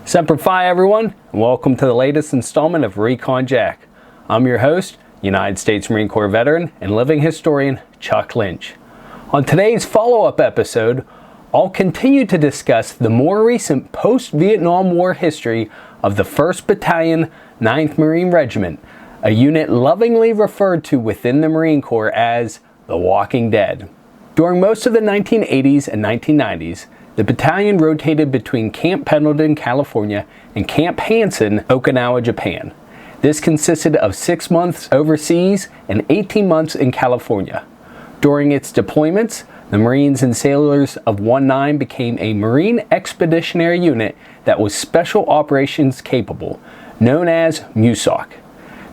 Semper Fi, everyone, and welcome to the latest installment of Recon Jack. I'm your host, United States Marine Corps veteran and living historian Chuck Lynch. On today's follow-up episode, I'll continue to discuss the more recent post-Vietnam War history of the 1st Battalion, 9th Marine Regiment, a unit lovingly referred to within the Marine Corps as the Walking Dead. During most of the 1980s and 1990s, the battalion rotated between Camp Pendleton, California, and Camp Hansen, Okinawa, Japan. This consisted of 6 months overseas and 18 months in California. During its deployments, the Marines and sailors of 19 became a Marine Expeditionary Unit that was special operations capable, known as MUSOC.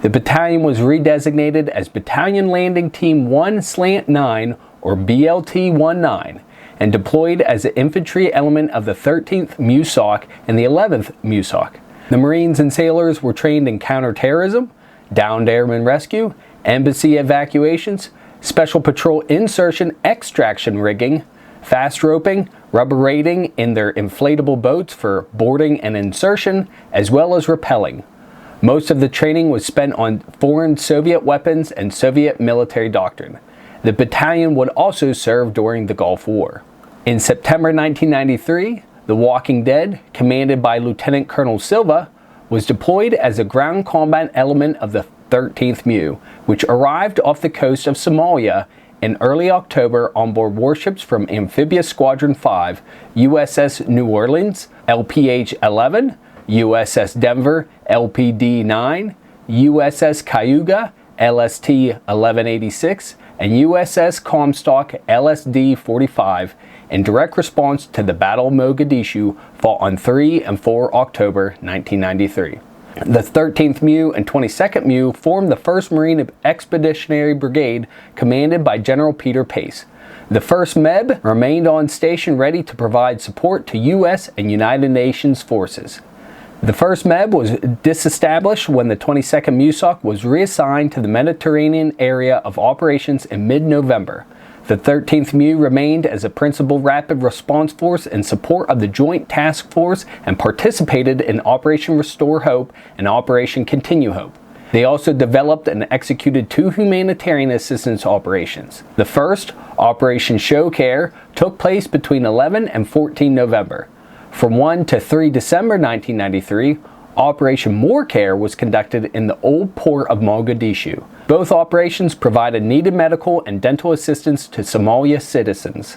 The battalion was redesignated as Battalion Landing Team 1/9 or BLT-19 and deployed as an infantry element of the 13th MUSOC and the 11th MUSOC. The Marines and sailors were trained in counterterrorism, downed airman rescue, embassy evacuations, special patrol insertion extraction rigging, fast roping, rubber raiding in their inflatable boats for boarding and insertion, as well as rappelling. Most of the training was spent on foreign Soviet weapons and Soviet military doctrine. The battalion would also serve during the Gulf War. In September 1993, the Walking Dead, commanded by Lieutenant Colonel Silva, was deployed as a ground combat element of the 13th MU, which arrived off the coast of Somalia in early October on board warships from Amphibious Squadron 5, USS New Orleans, LPH-11, USS Denver, LPD-9, USS Cayuga, LST-1186, and USS Comstock, LSD-45, in direct response to the Battle of Mogadishu fought on 3 and 4 October 1993. The 13th MU and 22nd MU formed the 1st Marine Expeditionary Brigade commanded by General Peter Pace. The 1st MEB remained on station ready to provide support to U.S. and United Nations forces. The 1st MEB was disestablished when the 22nd MUSOC was reassigned to the Mediterranean area of operations in mid-November. The 13th MU remained as a principal rapid response force in support of the Joint Task Force and participated in Operation Restore Hope and Operation Continue Hope. They also developed and executed 2 humanitarian assistance operations. The first, Operation Show Care, took place between 11 and 14 November. From 1 to 3 December 1993, Operation More Care was conducted in the old port of Mogadishu. Both operations provided needed medical and dental assistance to Somalia citizens.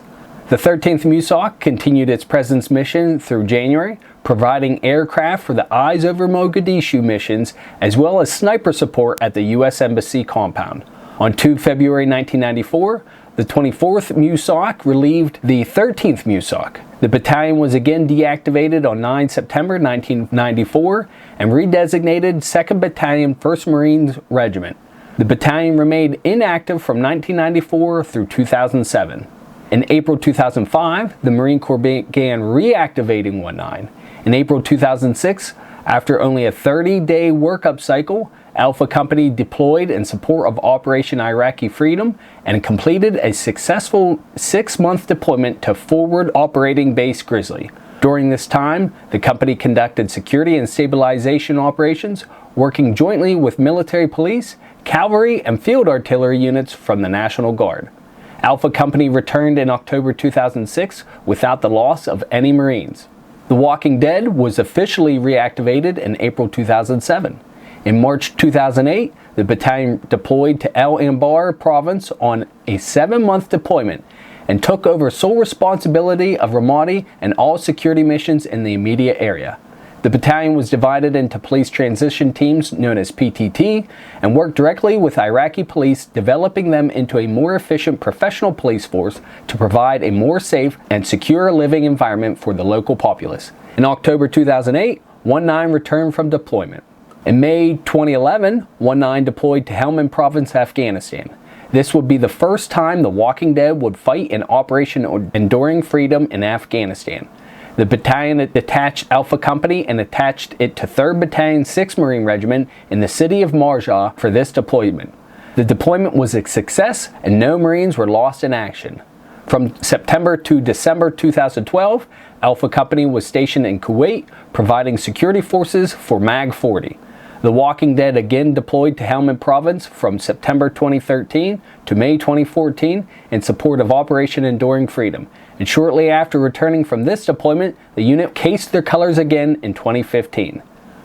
The 13th MUSOC continued its presence mission through January, providing aircraft for the Eyes Over Mogadishu missions, as well as sniper support at the U.S. Embassy compound. On 2 February 1994, the 24th MUSOC relieved the 13th MUSOC. The battalion was again deactivated on 9 September 1994 and redesignated 2nd Battalion, 1st Marine Regiment. The battalion remained inactive from 1994 through 2007. In April 2005, the Marine Corps began reactivating 19. In April 2006, after only a 30-day workup cycle, Alpha Company deployed in support of Operation Iraqi Freedom and completed a successful 6-month deployment to Forward Operating Base Grizzly. During this time, the company conducted security and stabilization operations, working jointly with military police, cavalry, and field artillery units from the National Guard. Alpha Company returned in October 2006 without the loss of any Marines. The Walking Dead was officially reactivated in April 2007. In March 2008, the battalion deployed to El Anbar province on a 7-month deployment and took over sole responsibility of Ramadi and all security missions in the immediate area. The battalion was divided into police transition teams known as PTT and worked directly with Iraqi police, developing them into a more efficient professional police force to provide a more safe and secure living environment for the local populace. In October 2008, 19 returned from deployment. In May 2011, 19 deployed to Helmand Province, Afghanistan. This would be the first time the Walking Dead would fight in Operation Enduring Freedom in Afghanistan. The battalion detached Alpha Company and attached it to 3rd Battalion, 6th Marine Regiment in the city of Marja for this deployment. The deployment was a success and no Marines were lost in action. From September to December 2012, Alpha Company was stationed in Kuwait, providing security forces for MAG-40. The Walking Dead again deployed to Helmand Province from September 2013 to May 2014 in support of Operation Enduring Freedom, and shortly after returning from this deployment, the unit cased their colors again in 2015.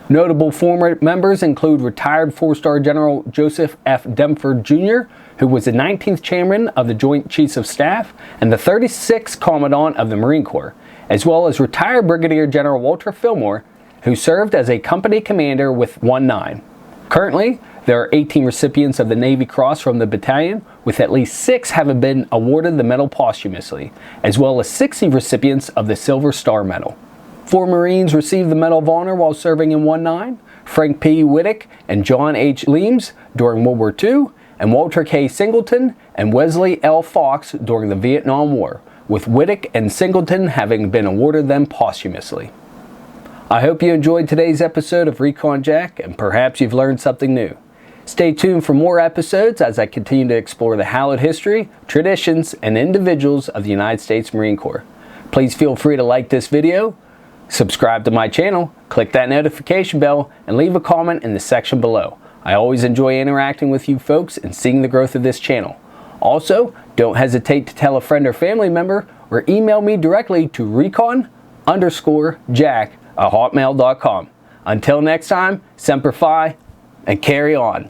Notable former members include retired 4-star General Joseph F. Demford Jr., who was the 19th Chairman of the Joint Chiefs of Staff and the 36th Commandant of the Marine Corps, as well as retired Brigadier General Walter Fillmore, who served as a company commander with 19. Currently, there are 18 recipients of the Navy Cross from the battalion, with at least 6 having been awarded the medal posthumously, as well as 60 recipients of the Silver Star Medal. 4 Marines received the Medal of Honor while serving in 19, Frank P. Wittick and John H. Leames during World War II, and Walter K. Singleton and Wesley L. Fox during the Vietnam War, with Wittick and Singleton having been awarded them posthumously. I hope you enjoyed today's episode of Recon Jack, and perhaps you've learned something new. Stay tuned for more episodes as I continue to explore the hallowed history, traditions, and individuals of the United States Marine Corps. Please feel free to like this video, subscribe to my channel, click that notification bell, and leave a comment in the section below. I always enjoy interacting with you folks and seeing the growth of this channel. Also, don't hesitate to tell a friend or family member or email me directly to recon_jack@hotmail.com. Until next time, Semper Fi, and carry on.